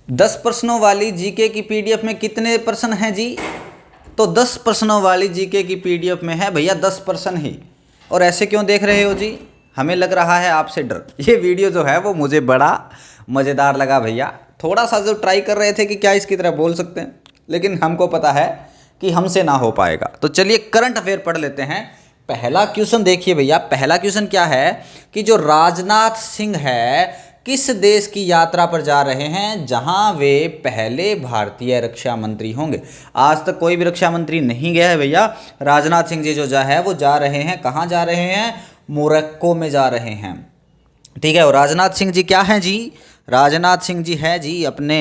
10 प्रश्नों वाली जीके की पीडीएफ में कितने प्रश्न हैं जी? तो 10 प्रश्नों वाली जीके की पीडीएफ में है भैया 10 प्रश्न ही। और ऐसे क्यों देख रहे हो जी? हमें लग रहा है आपसे डर। ये वीडियो जो है वो मुझे बड़ा मज़ेदार लगा भैया। थोड़ा सा जो ट्राई कर रहे थे कि क्या इसकी तरह बोल सकते हैं, लेकिन हमको पता है कि हमसे ना हो पाएगा। तो चलिए करंट अफेयर पढ़ लेते हैं। पहला क्वेश्चन देखिए भैया। पहला क्वेश्चन क्या है कि जो राजनाथ सिंह है किस देश की यात्रा पर जा रहे हैं जहां वे पहले भारतीय रक्षा मंत्री होंगे? आज तक कोई भी रक्षा मंत्री नहीं गया है भैया। राजनाथ सिंह जी जो वो जा रहे हैं, कहाँ जा रहे हैं? मोरक्को में जा रहे हैं। ठीक है। और राजनाथ सिंह जी क्या हैं जी? राजनाथ सिंह जी है जी अपने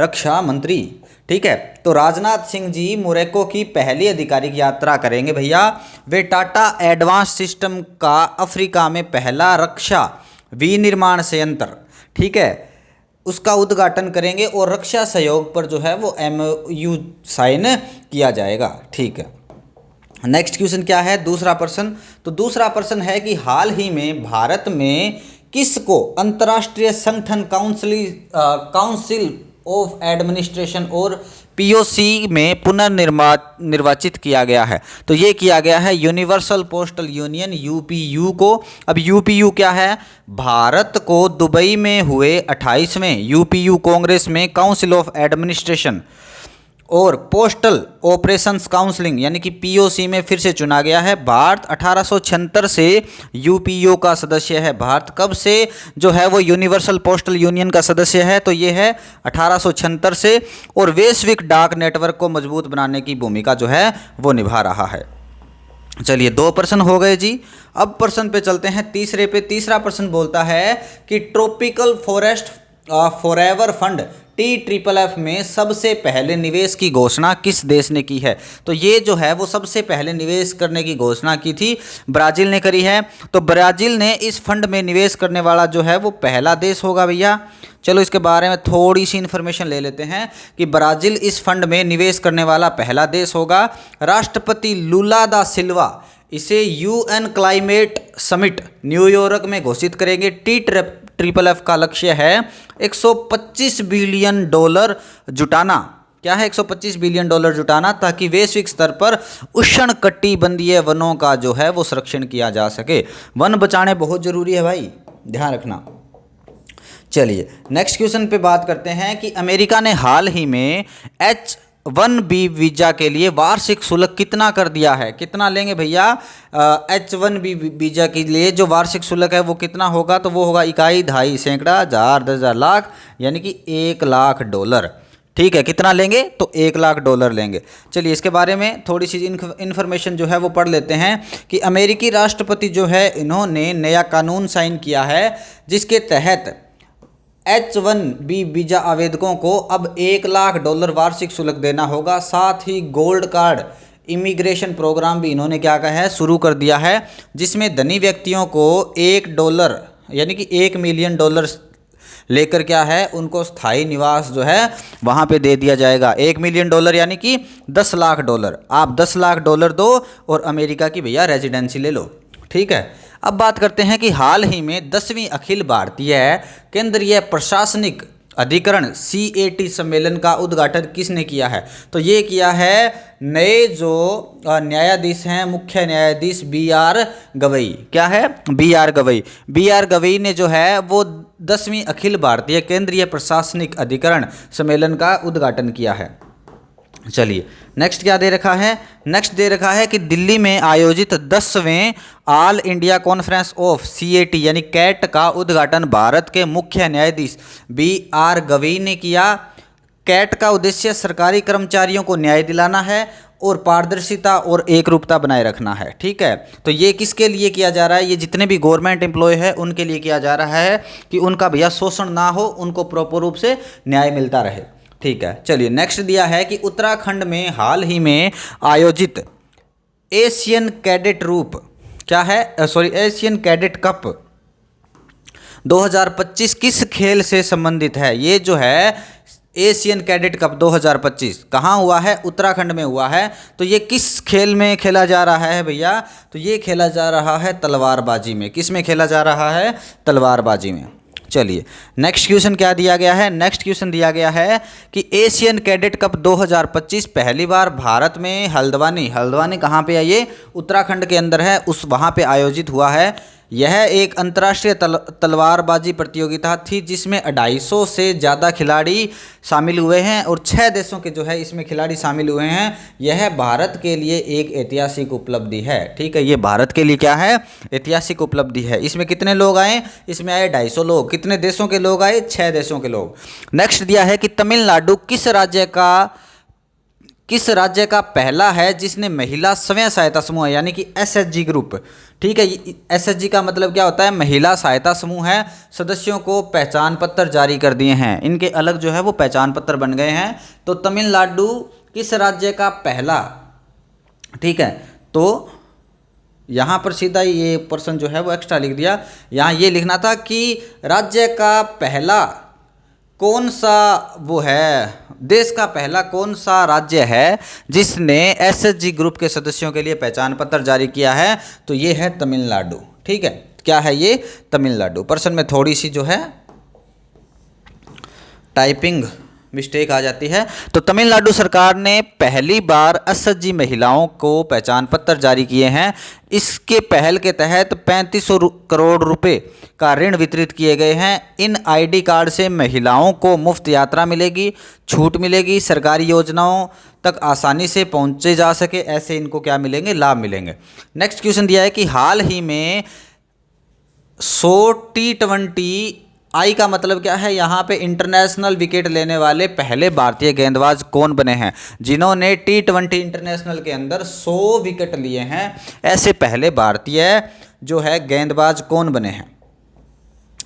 रक्षा मंत्री। ठीक है। तो राजनाथ सिंह जी मोरक्को की पहली आधिकारिक यात्रा करेंगे भैया। वे टाटा एडवांस सिस्टम का अफ्रीका में पहला रक्षा विनिर्माण संयंत्र, ठीक है, उसका उद्घाटन करेंगे और रक्षा सहयोग पर जो है वो MOU साइन किया जाएगा। ठीक है। नेक्स्ट क्वेश्चन क्या है? दूसरा प्रश्न। तो दूसरा प्रश्न है कि हाल ही में भारत में किसको अंतर्राष्ट्रीय संगठन काउंसिल ऑफ एडमिनिस्ट्रेशन और POC में पुनर्निर्वाचित किया गया है? तो ये किया गया है यूनिवर्सल पोस्टल यूनियन UPU को। अब UPU क्या है? भारत को दुबई में हुए 28वें UPU कांग्रेस में काउंसिल ऑफ एडमिनिस्ट्रेशन और पोस्टल ऑपरेशंस काउंसलिंग यानी कि POC में फिर से चुना गया है। भारत 1876 से UPU का सदस्य है। भारत कब से जो है वो यूनिवर्सल पोस्टल यूनियन का सदस्य है? तो ये है 1876 से। और वैश्विक डाक नेटवर्क को मजबूत बनाने की भूमिका जो है वो निभा रहा है। चलिए 2 प्रश्न हो गए जी। अब प्रश्न पे चलते हैं तीसरे पे। तीसरा प्रश्न बोलता है कि tropical forest forever fund TFF में सबसे पहले निवेश की घोषणा किस देश ने की है? तो ये जो है वो सबसे पहले निवेश करने की घोषणा की थी ब्राज़ील ने करी है। तो ब्राज़ील ने इस फंड में निवेश करने वाला जो है वो पहला देश होगा भैया। चलो इसके बारे में थोड़ी सी इन्फॉर्मेशन ले लेते हैं कि ब्राज़ील इस फंड में निवेश करने वाला पहला देश होगा। राष्ट्रपति लुला दा सिल्वा इसे UN क्लाइमेट समिट न्यूयॉर्क में घोषित करेंगे। TFF का लक्ष्य है 125 बिलियन डॉलर जुटाना। क्या है? 125 बिलियन डॉलर जुटाना, ताकि वैश्विक स्तर पर उष्णकटिबंधीय वनों का जो है वो संरक्षण किया जा सके। वन बचाने बहुत जरूरी है भाई, ध्यान रखना। चलिए नेक्स्ट क्वेश्चन पे बात करते हैं कि अमेरिका ने हाल ही में H1B वीज़ा के लिए वार्षिक शुल्क कितना कर दिया है? कितना लेंगे भैया? H1B वीज़ा के लिए जो वार्षिक शुल्क है वो कितना होगा? तो वो होगा इकाई, ढाई, सैकड़ा, हजार, 10,000, लाख, यानी कि $1,00,000। ठीक है। कितना लेंगे? तो $1,00,000 लेंगे। चलिए इसके बारे में थोड़ी सी इन्फॉर्मेशन जो है वो पढ़ लेते हैं कि अमेरिकी राष्ट्रपति जो है इन्होंने नया कानून साइन किया है जिसके तहत H1B वीज़ा आवेदकों को अब $1,00,000 वार्षिक शुल्क देना होगा। साथ ही गोल्ड कार्ड इमिग्रेशन प्रोग्राम भी इन्होंने क्या कहा है? शुरू कर दिया है, जिसमें धनी व्यक्तियों को $1 यानी कि $1 मिलियन लेकर क्या है उनको स्थायी निवास जो है वहाँ पे दे दिया जाएगा। $1 मिलियन यानी कि $10,00,000। आप $10,00,000 दो और अमेरिका की भैया रेजिडेंसी ले लो। ठीक है। अब बात करते हैं कि हाल ही में 10वीं अखिल भारतीय केंद्रीय प्रशासनिक अधिकरण CAT सम्मेलन का उद्घाटन किसने किया है? तो ये किया है नए जो न्यायाधीश हैं, मुख्य न्यायाधीश BR गवई। क्या है? BR गवई। BR गवई ने जो है वो 10वीं अखिल भारतीय केंद्रीय प्रशासनिक अधिकरण सम्मेलन का उद्घाटन किया है। चलिए नेक्स्ट क्या दे रखा है? नेक्स्ट दे रखा है कि दिल्ली में आयोजित 10वें all India conference of CAT यानी कैट का उद्घाटन भारत के मुख्य न्यायाधीश BR गवई ने किया। कैट का उद्देश्य सरकारी कर्मचारियों को न्याय दिलाना है और पारदर्शिता और एकरूपता बनाए रखना है। ठीक है। तो ये किसके लिए किया जा रहा है? ये जितने भी गवर्नमेंट एम्प्लॉय है उनके लिए किया जा रहा है कि उनका भैया शोषण ना हो, उनको प्रॉपर रूप से न्याय मिलता रहे। ठीक है। चलिए नेक्स्ट दिया है कि उत्तराखंड में हाल ही में आयोजित एशियन कैडेट रूप क्या है? एशियन कैडेट कप 2025 किस खेल से संबंधित है? ये जो है एशियन कैडेट कप 2025 कहाँ हुआ है? उत्तराखंड में हुआ है। तो ये किस खेल में खेला जा रहा है भैया? तो ये खेला जा रहा है तलवारबाजी में। किस में खेला जा रहा है? तलवारबाजी में। चलिए नेक्स्ट क्वेश्चन क्या दिया गया है। नेक्स्ट क्वेश्चन दिया गया है कि एशियन कैडेट कप 2025 पहली बार भारत में हल्द्वानी कहाँ पे है, ये उत्तराखंड के अंदर है, उस वहाँ पे आयोजित हुआ है। यह एक अंतर्राष्ट्रीय तलवारबाजी प्रतियोगिता थी जिसमें 250 से ज़्यादा खिलाड़ी शामिल हुए हैं और 6 देशों के जो है इसमें खिलाड़ी शामिल हुए हैं। यह भारत के लिए एक ऐतिहासिक उपलब्धि है। ठीक है, ये भारत के लिए क्या है, ऐतिहासिक उपलब्धि है। इसमें कितने लोग आए, इसमें आए 250 लोग। कितने देशों के लोग आए, 6 देशों के लोग। नेक्स्ट दिया है कि तमिलनाडु किस राज्य का पहला है जिसने महिला स्वयं सहायता समूह यानी कि एसएचजी ग्रुप। ठीक है, एसएचजी का मतलब क्या होता है, महिला सहायता समूह है, सदस्यों को पहचान पत्र जारी कर दिए हैं, इनके अलग जो है वो पहचान पत्र बन गए हैं। तो तमिलनाडु किस राज्य का पहला, ठीक है, तो यहाँ पर सीधा ये पर्सन जो है वो एक्स्ट्रा लिख दिया। यहाँ ये लिखना था कि राज्य का पहला कौन सा वो है, देश का पहला कौन सा राज्य है जिसने एसएचजी ग्रुप के सदस्यों के लिए पहचान पत्र जारी किया है, तो ये है तमिलनाडु। ठीक है, क्या है ये, तमिलनाडु। पर्सन में थोड़ी सी जो है टाइपिंग मिस्टेक आ जाती है। तो तमिलनाडु सरकार ने पहली बार एसएचजी महिलाओं को पहचान पत्र जारी किए हैं। इसके पहल के तहत 3500 करोड़ रुपए का ऋण वितरित किए गए हैं। इन आईडी कार्ड से महिलाओं को मुफ्त यात्रा मिलेगी, छूट मिलेगी, सरकारी योजनाओं तक आसानी से पहुंचे जा सके, ऐसे इनको क्या मिलेंगे, लाभ मिलेंगे। नेक्स्ट क्वेश्चन दिया है कि हाल ही में 100 T20 आई का मतलब क्या है, यहाँ पे इंटरनेशनल विकेट लेने वाले पहले भारतीय गेंदबाज कौन बने हैं, जिन्होंने T20 इंटरनेशनल के अंदर 100 विकेट लिए हैं। ऐसे पहले भारतीय जो है गेंदबाज कौन बने हैं।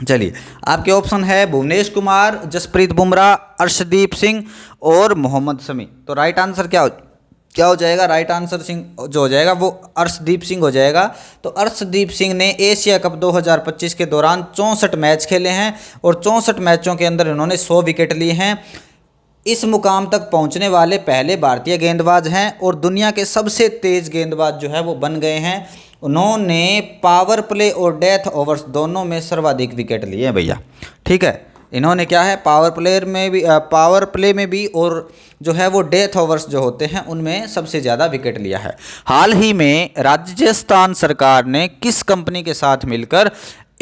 चलिए आपके ऑप्शन है भुवनेश कुमार, जसप्रीत बुमराह, अर्शदीप सिंह और मोहम्मद शमी। तो राइट आंसर क्या हो जाएगा, राइट आंसर सिंह जो हो जाएगा वो अर्शदीप सिंह हो जाएगा। तो अर्शदीप सिंह ने एशिया कप 2025 के दौरान 64 मैच खेले हैं और 64 मैचों के अंदर इन्होंने 100 विकेट लिए हैं। इस मुकाम तक पहुंचने वाले पहले भारतीय गेंदबाज हैं और दुनिया के सबसे तेज गेंदबाज जो है वो बन गए हैं। उन्होंने पावर प्ले और डेथ ओवर्स दोनों में सर्वाधिक विकेट लिए हैं भैया। ठीक है, इन्होंने क्या है, पावर प्ले में भी और जो है वो डेथ ओवर्स जो होते हैं उनमें सबसे ज़्यादा विकेट लिया है। हाल ही में राजस्थान सरकार ने किस कंपनी के साथ मिलकर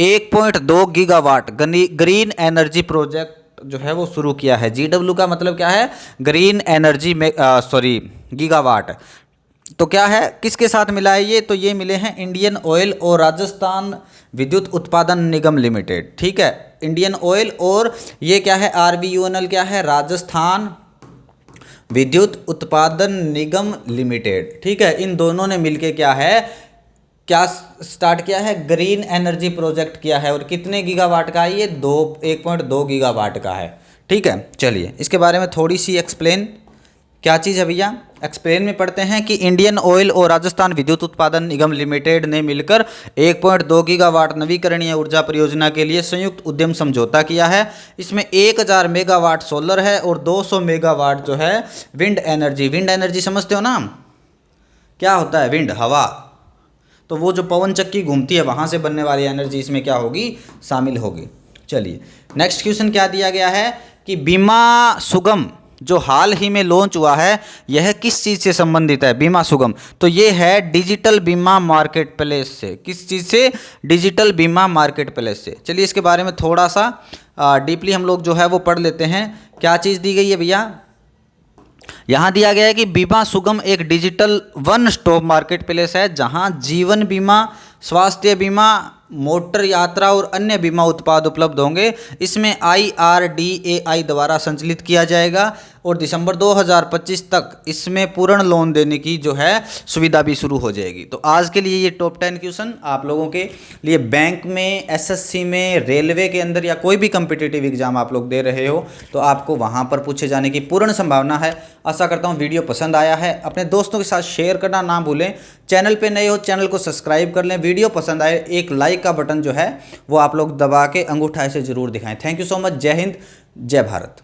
1.2 गीगावाट ग्रीन एनर्जी प्रोजेक्ट जो है वो शुरू किया है। GW का मतलब क्या है, ग्रीन एनर्जी में गीगावाट। तो क्या है, किसके साथ मिला है ये, तो ये मिले हैं इंडियन ऑयल और राजस्थान विद्युत उत्पादन निगम लिमिटेड। ठीक है, इंडियन ऑयल और ये क्या है, RVUNL क्या है, राजस्थान विद्युत उत्पादन निगम लिमिटेड। ठीक है, इन दोनों ने मिलके क्या स्टार्ट किया है, ग्रीन एनर्जी प्रोजेक्ट किया है। और कितने गीगावाट का है ये, 1.2 गीगावाट का है। ठीक है, चलिए इसके बारे में थोड़ी सी एक्सप्लेन, क्या चीज़ है भैया, एक्सप्लेन में पढ़ते हैं कि इंडियन ऑयल और राजस्थान विद्युत उत्पादन निगम लिमिटेड ने मिलकर 1.2 गीगावाट नवीकरणीय ऊर्जा परियोजना के लिए संयुक्त उद्यम समझौता किया है। इसमें 1000 मेगावाट सोलर है और 200 मेगावाट जो है विंड एनर्जी। विंड एनर्जी समझते हो ना, क्या होता है विंड, हवा, तो वो जो पवन चक्की घूमती है वहाँ से बनने वाली एनर्जी इसमें क्या होगी, शामिल होगी। चलिए नेक्स्ट क्वेश्चन क्या दिया गया है कि बीमा सुगम जो हाल ही में लॉन्च हुआ है यह किस चीज़ से संबंधित है। बीमा सुगम तो ये है डिजिटल बीमा मार्केट प्लेस से। किस चीज़ से, डिजिटल बीमा मार्केट प्लेस से। चलिए इसके बारे में थोड़ा सा डीपली हम लोग जो है वो पढ़ लेते हैं। क्या चीज़ दी गई है भैया, यहाँ दिया गया है कि बीमा सुगम एक digital one stop market place है जहाँ जीवन बीमा, स्वास्थ्य बीमा, मोटर यात्रा और अन्य बीमा उत्पाद उपलब्ध होंगे। इसमें IRDAI द्वारा संचालित किया जाएगा और दिसंबर 2025 तक इसमें पूर्ण लोन देने की जो है सुविधा भी शुरू हो जाएगी। तो आज के लिए ये टॉप 10 क्वेश्चन आप लोगों के लिए बैंक में, SSC में, रेलवे के अंदर या कोई भी कम्पिटिटिव एग्जाम आप लोग दे रहे हो तो आपको वहाँ पर पूछे जाने की पूर्ण संभावना है। आशा करता हूँ वीडियो पसंद आया है, अपने दोस्तों के साथ शेयर करना ना भूलें। चैनल पे नए हो चैनल को सब्सक्राइब कर लें। वीडियो पसंद आए एक लाइक का बटन जो है वो आप लोग दबा के अंगूठा ऐसे जरूर दिखाएं। Thank you so much. जय हिंद, जय भारत।